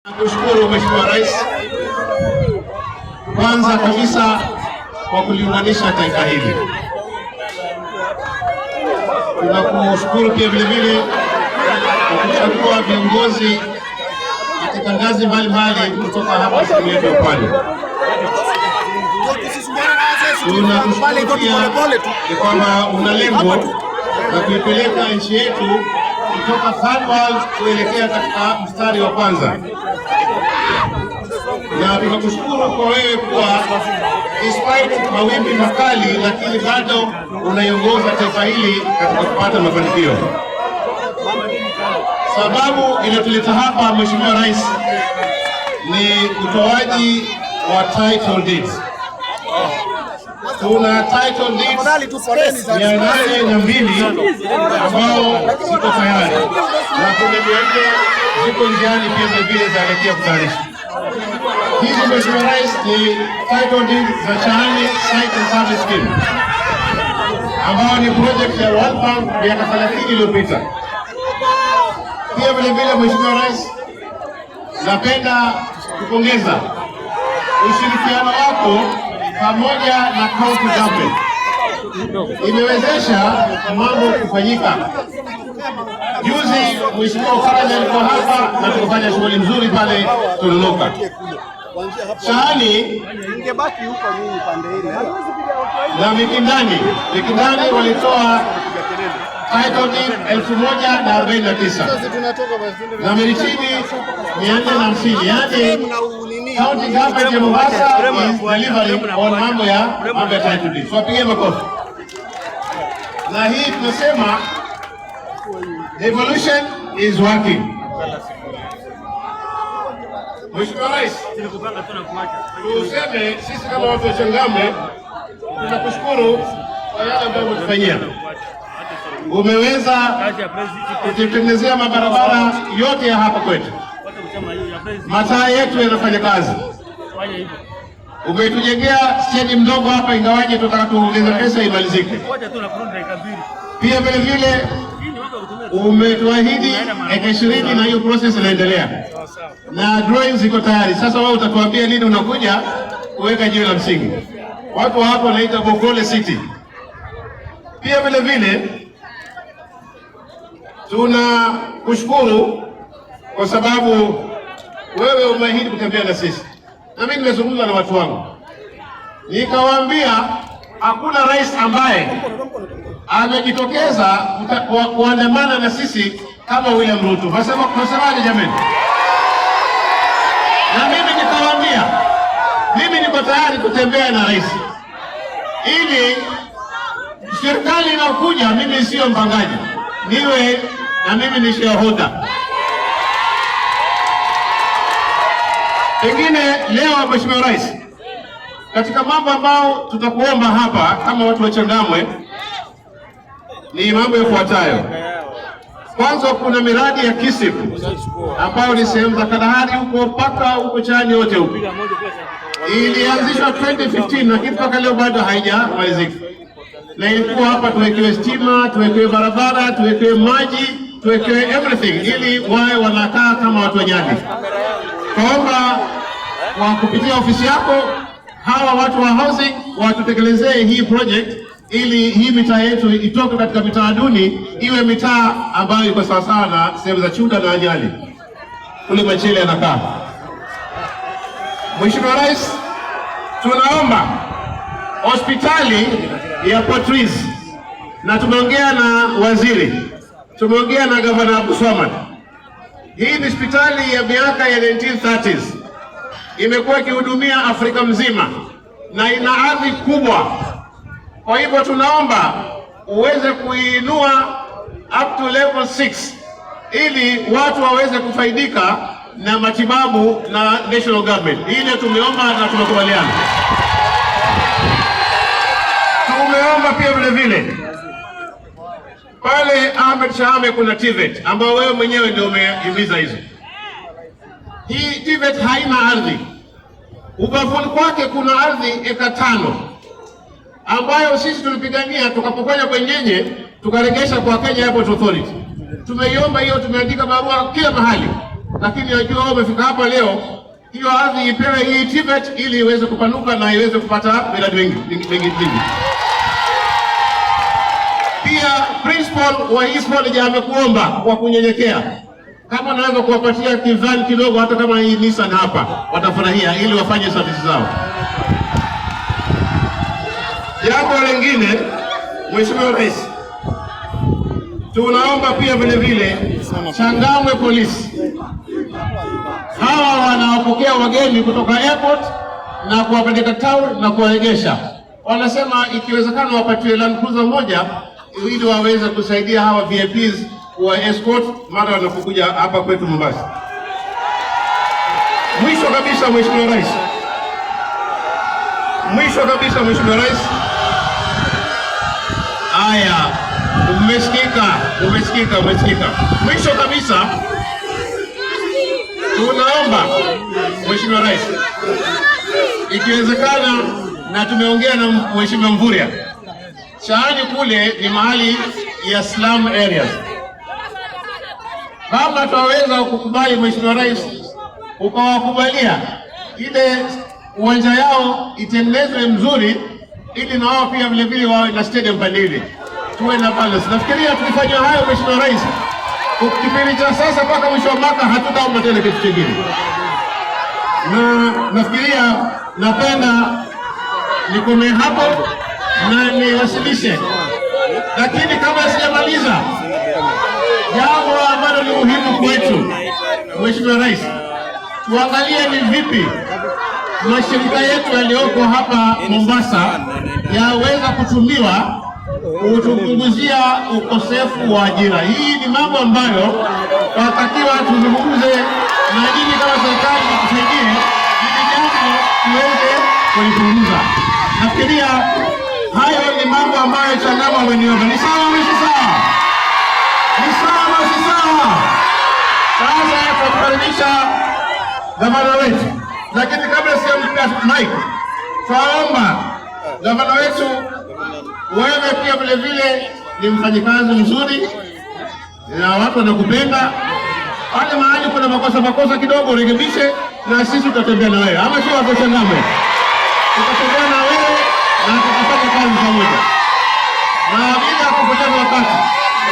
Nakushukuru Mheshimiwa Rais kwanza kabisa kwa kuliunganisha taifa hili. Tunakushukuru pia vile vile kwa kuchagua viongozi katika ngazi mbalimbali kutoka hapa sehemu yetu ya Pwani. Tunakushukuru pia kwamba una lengo la kuipeleka nchi yetu kutoka third world kuelekea katika mstari wa kwanza. Na tunakushukuru kwa wewe kuwa despite mawimbi makali, lakini bado unaiongoza taifa hili katika kupata mafanikio. Sababu iliyotuleta hapa Mheshimiwa Rais ni utoaji wa title deeds. Tuna title deeds 802 ambao ziko tayari na kuna 400 ziko njiani pia vile zaelekea kutayarishwa. Hizi Mheshimiwa Rais ni title deeds za Chaani Site and Service Scheme ambao ni project ya World Bank miaka 30 iliyopita. Pia vile vile Mheshimiwa Rais, napenda kupongeza ushirikiano wako pamoja na county government. Imewezesha mambo kufanyika. Juzi Mheshimiwa Faraja alikuwa hapa na tukafanya shughuli nzuri pale Tononoka. Chaani ingebaki huko nyinyi pande hili. Na Mikindani walitoa title deed 1049. Na Merichini 450. Yaani county government ya Mombasa is delivering on mambo ya title deed. So apige makofi. Na hii tunasema evolution is working. Mheshimiwa Rais, tuseme sisi kama watu wa Changamwe tunakushukuru kwa yale ambayo umetufanyia. Umeweza kututengenezea mabarabara yote ya hapa kwetu. Mataa yetu yanafanya kazi. Umetujengea stendi mdogo hapa, ingawaje tutaka tuongeze pesa imalizike. Pia vile vile umetuahidi eka 20 na hiyo process inaendelea. Na drawings ziko tayari. Sasa wewe utatuambia lini unakuja kuweka jiwe la msingi. Watu hapo wanaita Bokole City. Pia vile vile tunakushukuru kwa sababu wewe umeahidi kutembea na sisi. Na mimi nimezungumza na watu wangu, nikawaambia hakuna rais ambaye amejitokeza kuandamana na sisi kama William Ruto. Wasemaje jamani? Na mimi nikawaambia mimi niko tayari kutembea na rais, ili serikali inakuja mimi sio mpangaji, niwe na mimi ni shareholder. Pengine leo Mheshimiwa Rais, katika mambo ambao tutakuomba hapa kama watu wa Changamwe ni mambo yafuatayo. Kwanza, kuna miradi ya KISIP ambayo ni sehemu za Kalahari huko mpaka huko Chaani yote huko. Ilianzishwa 2015 lakini mpaka leo bado haijamalizika. Na ilikuwa hapa tuwekewe stima, tuwekewe barabara, tuwekewe maji, tuwekewe everything ili wawe wanakaa kama watu wa Nyali. Tuomba kwa kupitia ofisi yako hawa watu wa housing watutekelezee hii project ili hii mitaa yetu itoke katika mitaa duni iwe mitaa ambayo iko sawasawa na sehemu za Chuda na Nyali kule Machele anakaa. Mheshimiwa Rais, tunaomba hospitali ya Port Reitz, na tumeongea na waziri, tumeongea na Gavana Abu Swamad. Hii ni hospitali ya miaka ya 1930s. Imekuwa ikihudumia Afrika mzima na ina ardhi kubwa. Kwa hivyo tunaomba uweze kuinua up to level 6 ili watu waweze kufaidika na matibabu na national government. Hili tumeomba na tumekubaliana. Tumeomba pia vile vile pale Ahmed Shahame kuna TVET ambao wewe mwenyewe ndio umehimiza hizo. Hii TVET haina ardhi. Ubavuni kwake kuna ardhi eka 5 ambayo sisi tulipigania tukapokwenda kwenye tukaregesha kwa Kenya Airport Authority. Tumeiomba hiyo, tumeandika barua kila mahali. lakini najua wao umefika hapa leo, hiyo ardhi ipewe hii TVET ili iweze kupanuka na iweze kupata miradi mingi. Pia principal wa East College amekuomba kwa kunyenyekea, kama naweza kuwapatia kivani kidogo, hata kama hii Nissan hapa, watafurahia ili wafanye service zao. Jambo lingine, Mheshimiwa Rais, tunaomba pia vile vile Changamwe Polisi, hawa wanawapokea wageni kutoka airport na kuwapeleka town na kuwarejesha. Wanasema ikiwezekana wapatiwe Land Cruiser moja ili waweze kusaidia hawa VIPs wa escort mara wanapokuja hapa kwetu Mombasa. Mwisho kabisa Mheshimiwa Rais, haya umesikika. Mwisho kabisa tunaomba Mheshimiwa Rais, ikiwezekana, na tumeongea na Mheshimiwa Mvurya, Chaani kule ni mahali ya slum areas. Kama tutaweza kukubali Mheshimiwa Rais, ukawakubalia ile uwanja yao itengenezwe mzuri, ili na wao pia vile vile wawe na stadium pale, tuwe na balance. Nafikiria tukifanya hayo Mheshimiwa Rais, kipindi cha sasa mpaka mwisho wa mwaka hatutaomba tena kitu kingine. Na nafikiria napenda nikome hapo na niwasilishe, lakini kama sijamaliza, jambo ambalo ni muhimu kwetu Mheshimiwa Rais, tuangalie ni vipi mashirika yetu yaliyoko hapa Mombasa yaweza kutumiwa kutupunguzia ukosefu wa ajira. Hii ni mambo ambayo tunatakiwa tuzungumze na nyinyi kama serikali tusaidie ili jambo tuweze kulipunguza. Nafikiria hayo ni mambo ambayo Changamwe wameniomba. Ni sawa au si sawa? Ni sawa au si sawa? Sasa tunakaribisha gavana wetu, lakini kabla sijampa mic, twaomba gavana wetu, wewe pia vile vile ni mfanyikazi mzuri na watu wanakupenda. Pale mahali kuna makosa kidogo urekebishe, na sisi tutatembea na wewe, ama sio? Watu Changamwe tutatembea na wewe na tutafanya kazi pamoja, na bila kupoteza wakati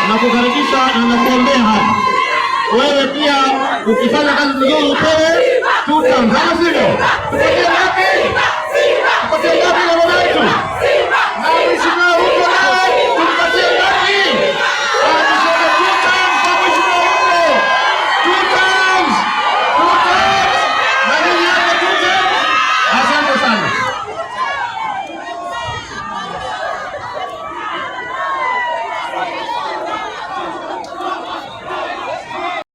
na kukaribisha na kuombea hapa. Wewe pia ukifanya kazi nzuri upewe